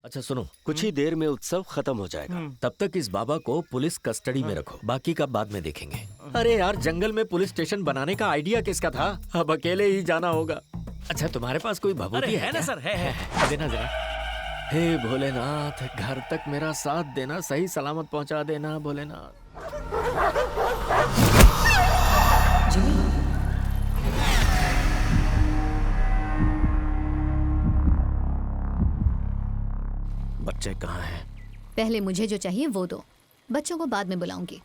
अच्छा सुनो, कुछ ही देर में उत्सव खत्म हो जाएगा। तब तक इस बाबा को पुलिस कस्टडी में रखो, बाकी का बाद में देखेंगे। अरे यार, जंगल में पुलिस स्टेशन बनाने का आइडिया किसका था? अब अकेले ही जाना होगा। अच्छा, तुम्हारे पास कोई भभूति है ना क्या? सर, है देना जरा। हे भोलेनाथ, घर तक मेरा साथ देना, सही सलामत पहुंचा देना भोलेनाथ। बच्चे कहाँ हैं? पहले मुझे जो चाहिए वो दो, बच्चों को बाद में बुलाऊंगी।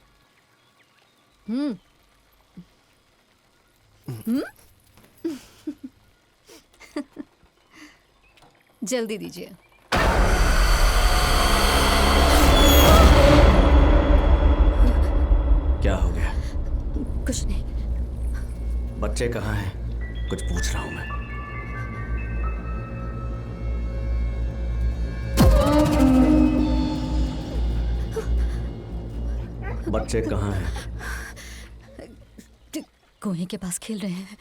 जल्दी दीजिए। क्या हो गया? कुछ नहीं। बच्चे कहाँ हैं? कुछ पूछ रहा हूँ मैं। बच्चे कहाँ हैं? कुएं के पास खेल रहे हैं।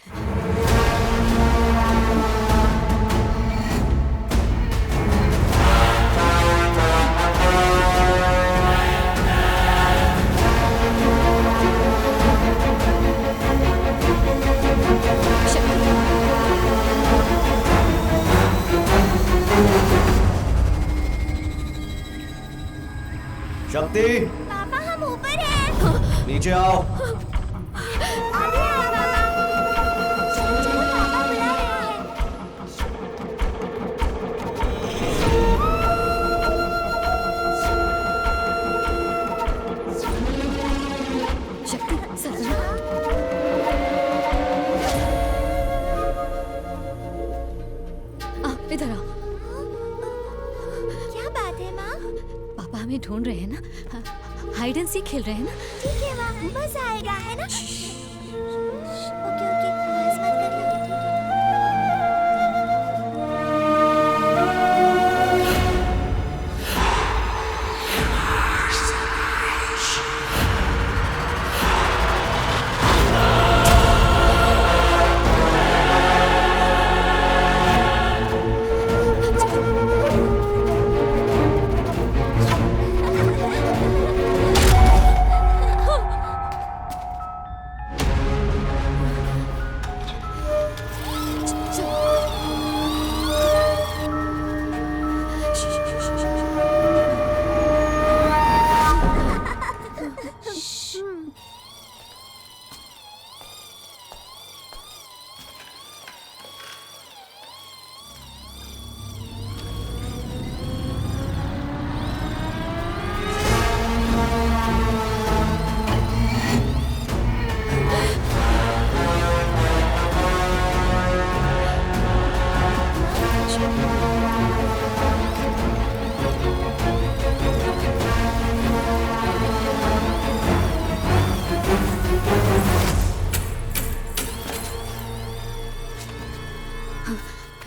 शक्ति, पापा हम ऊपर हैं। नीचे आओ। चलो पापा बुला रहे हैं। शक्ति, सर। इधर आओ। क्या बात है माँ? पापा हमें ढूंढ रहे हैं ना, हाइड एंड सीक खेल रहे हैं ना। ठीक है माँ, मजा आएगा है ना? ओके ओके, आवाज मत करना। ठीक है।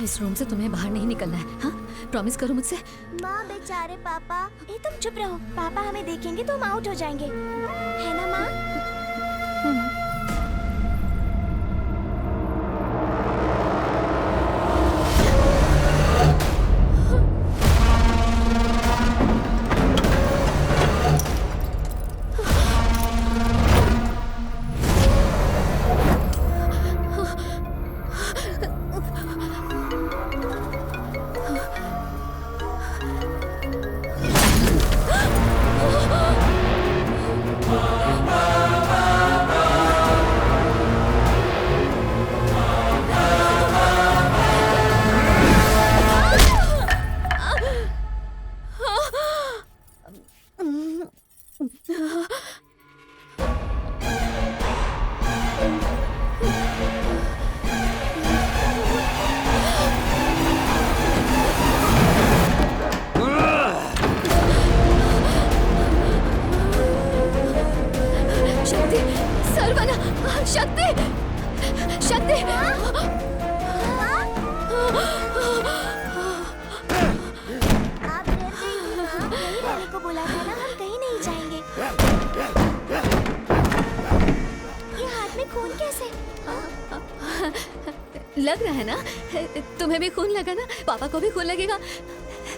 इस रूम से तुम्हें बाहर नहीं निकलना है, हाँ? प्रॉमिस करो मुझसे। माँ बेचारे पापा। ये तुम चुप रहो, पापा हमें देखेंगे तो हम आउट हो जाएंगे, है ना माँ? शक्ति, सर्वना, शक्ति, शक्ति। आप डर गई थी माँ, यही रहने को बोला था ना, हम कहीं नहीं जाएंगे। ये हाथ में खून कैसे? लग रहा है ना? तुम्हें भी खून लगा ना? पापा को भी खून लगेगा।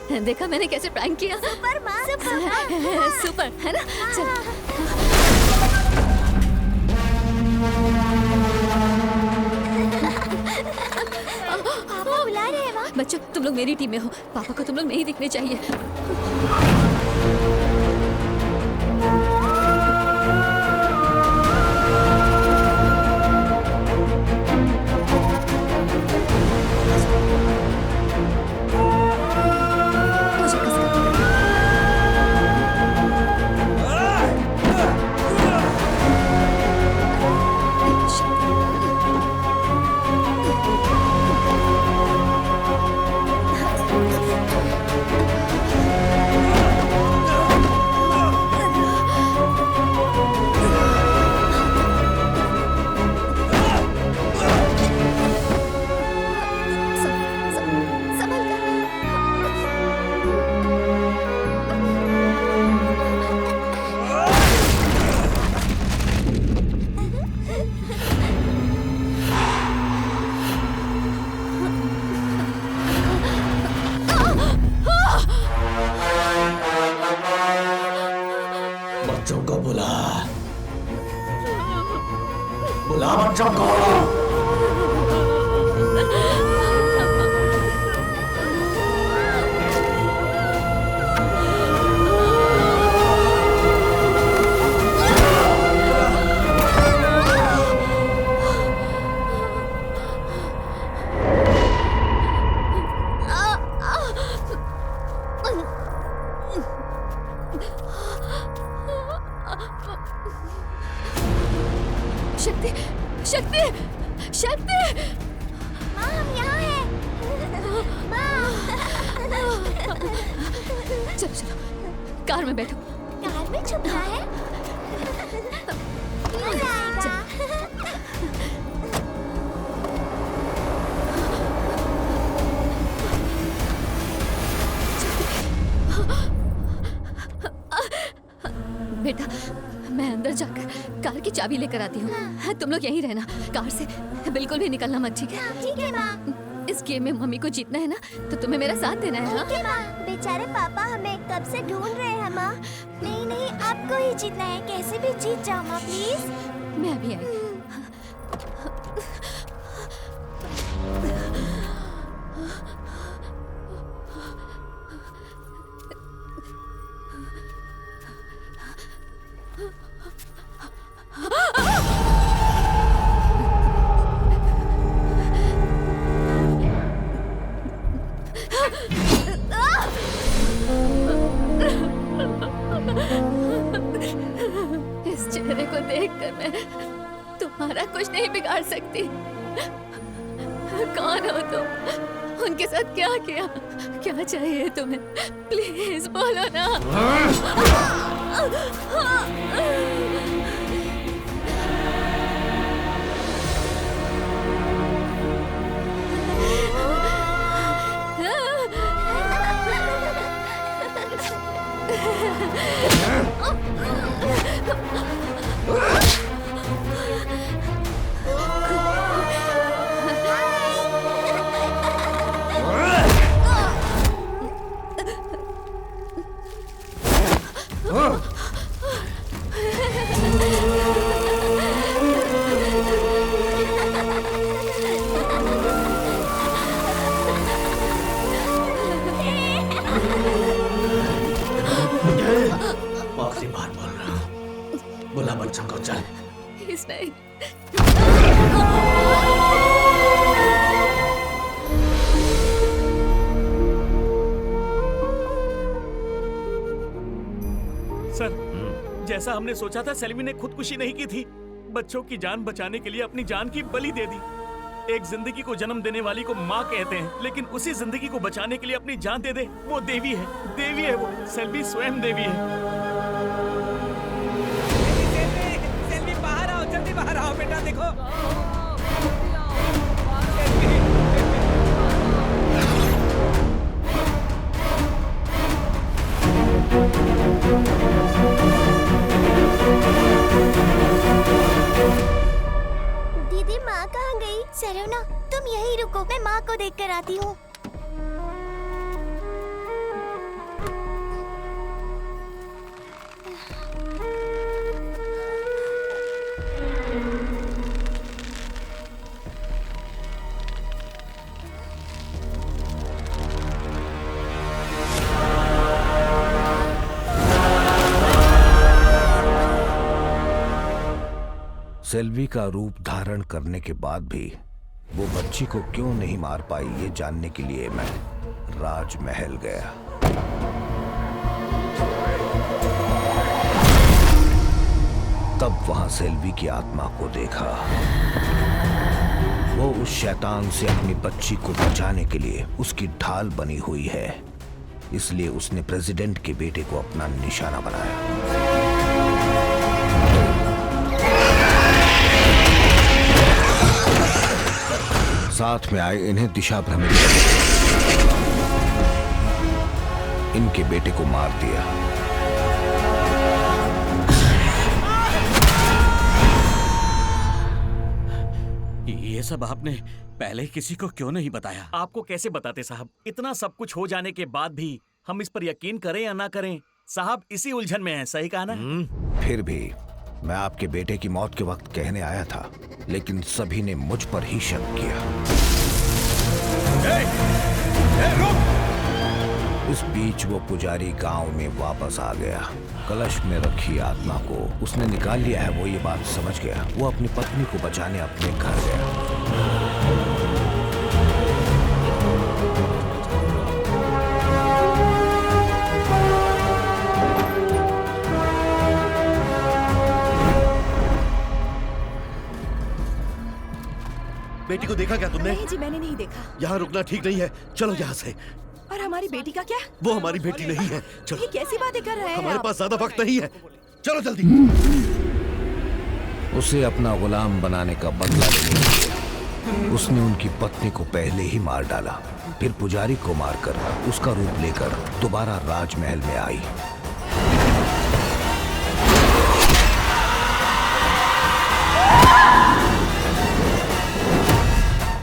देखा मैंने कैसे प्रैंक किया? सुपर माँ, सुपर है ना? चल पापा बुला रहे हैं माँ। बच्चों, तुम लोग मेरी टीम में हो, पापा को तुम लोग नहीं दिखने चाहिए। मुझे कसम। संभल बच्चों को बुला बच्चों को। शक्ति, शक्ति, शक्ति! माँ हम यहाँ हैं। माँ। चलो चलो, कार में बैठो। कार में छुपना है? मजा आएगा। बेटा, मैं अंदर जाकर कार की चाबी लेकर आती हूँ। तुम लोग यहीं रहना, कार से बिल्कुल भी निकलना मत, ठीक है? ठीक है माँ। इस गेम में मम्मी को जीतना है ना, तो तुम्हें मेरा साथ देना है। हाँ? ठीक है माँ। बेचारे पापा हमें कब से ढूंढ रहे हैं माँ। नहीं नहीं, आपको ही जीतना है, कैसे भी जीत जाओ माँ प्लीज। मैं अभी आई। इस चेहरे को देखकर मैं तुम्हारा कुछ नहीं बिगाड़ सकती। कौन हो तुम? उनके साथ क्या किया? क्या चाहिए तुम्हें? प्लीज बोलो ना। आखिरी बार बोल रहा हूँ, बुला बच्चों को, चल। प्लीज नहीं। सर, जैसा हमने सोचा था, सेल्वी ने खुदकुशी नहीं की थी। बच्चों की जान बचाने के लिए अपनी जान की बलि दे दी। एक जिंदगी को जन्म देने वाली को माँ कहते हैं, लेकिन उसी जिंदगी को बचाने के लिए अपनी जान दे दे, वो देवी है। देवी है वो, सेल्वी स्वयं देवी है। सेल्वी बाहर आओ, जल्दी बाहर आओ बेटा, देखो। दीदी माँ कहाँ गई? सरोना तुम यहीं रुको, मैं माँ को देख कर आती हूँ। सेल्वी का रूप धारण करने के बाद भी वो बच्ची को क्यों नहीं मार पाई, ये जानने के लिए मैं राजमहल गया। तब वहां सेल्वी की आत्मा को देखा। वो उस शैतान से अपनी बच्ची को बचाने के लिए उसकी ढाल बनी हुई है, इसलिए उसने प्रेसिडेंट के बेटे को अपना निशाना बनाया। साथ में आए इन्हें दिशा भ्रमित कर इनके बेटे को मार दिया। ये सब आपने पहले किसी को क्यों नहीं बताया? आपको कैसे बताते साहब? इतना सब कुछ हो जाने के बाद भी हम इस पर यकीन करें या ना करें, साहब इसी उलझन में है। सही कहा ना? फिर भी मैं आपके बेटे की मौत के वक्त कहने आया था, लेकिन सभी ने मुझ पर ही शक किया। इस बीच वो पुजारी गांव में वापस आ गया। कलश में रखी आत्मा को उसने निकाल लिया है, वो ये बात समझ गया। वो अपनी पत्नी को बचाने अपने घर गया। बेटी को देखा क्या तुमने? नहीं जी, मैंने नहीं देखा। यहाँ रुकना ठीक नहीं है, चलो यहाँ से। और हमारी बेटी का क्या? वो हमारी बेटी नहीं है, चलो। ये कैसी बातें कर रहे हैं हमारे आप? पास ज्यादा वक्त नहीं है, चलो जल्दी। उसे अपना गुलाम बनाने का बदला लेने के लिए उसने उनकी पत्नी को पहले ही मार डाला, फिर पुजारी को मारकर उसका रूप लेकर दोबारा राजमहल में आई।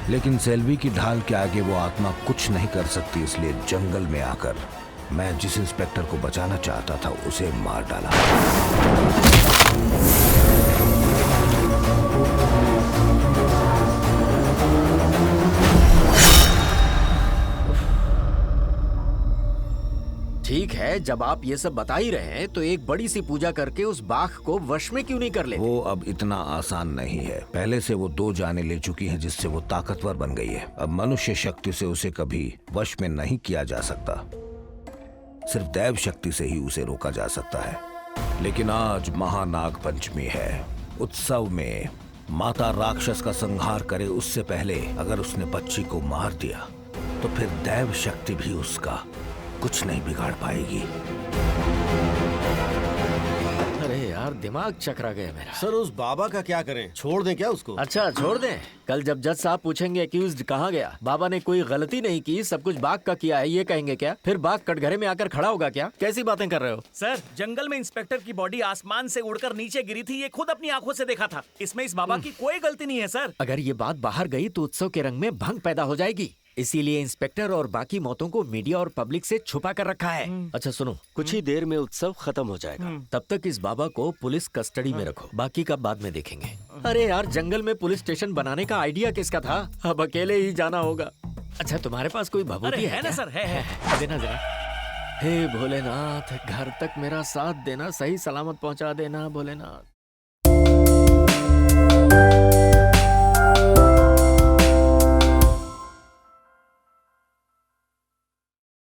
लेकिन सेल्वी की ढाल के आगे वो आत्मा कुछ नहीं कर सकती, इसलिए जंगल में आकर मैं जिस इंस्पेक्टर को बचाना चाहता था उसे मार डाला। ठीक है, जब आप ये सब बता ही रहे हैं तो एक बड़ी सी पूजा करके उस बाघ को वश में क्यों नहीं कर लेते? वो अब इतना आसान नहीं है। पहले से वो 2 जानें ले चुकी हैं, जिससे वो ताकतवर बन गई है। अब मनुष्य शक्ति से उसे कभी वश में नहीं किया जा सकता, सिर्फ दैव शक्ति से ही उसे रोका जा सकता है। लेकिन आज महानाग पंचमी है। उत्सव में माता राक्षस का संहार करे उससे पहले अगर उसने बच्ची को मार दिया तो फिर दैव शक्ति भी उसका कुछ नहीं बिगाड़ पाएगी। अरे यार, दिमाग चकरा गया मेरा। सर, उस बाबा का क्या करें? छोड़ दें क्या उसको? अच्छा, छोड़ दें। कल जब जज साहब पूछेंगे एक्यूज्ड कहाँ गया, बाबा ने कोई गलती नहीं की, सब कुछ बाघ का किया है, ये कहेंगे क्या? फिर बाघ कटघरे में आकर खड़ा होगा क्या? कैसी बातें कर रहे हो? सर, जंगल में इंस्पेक्टर की बॉडी आसमान से उड़कर नीचे गिरी थी, ये खुद अपनी आंखों से देखा था। इसमें इस बाबा की कोई गलती नहीं है सर। अगर ये बात बाहर गई तो उत्सव के रंग में भंग पैदा हो जाएगी, इसीलिए इंस्पेक्टर और बाकी मौतों को मीडिया और पब्लिक से छुपा कर रखा है। अच्छा सुनो, कुछ ही देर में उत्सव खत्म हो जाएगा, तब तक इस बाबा को पुलिस कस्टडी में रखो, बाकी का बाद में देखेंगे। अरे यार, जंगल में पुलिस स्टेशन बनाने का आइडिया किसका था? अब अकेले ही जाना होगा। अच्छा, तुम्हारे पास कोई भभूति है ना क्या? सर? है। देना जरा। हे भोलेनाथ, घर तक मेरा साथ देना, सही सलामत पहुंचा देना भोलेनाथ।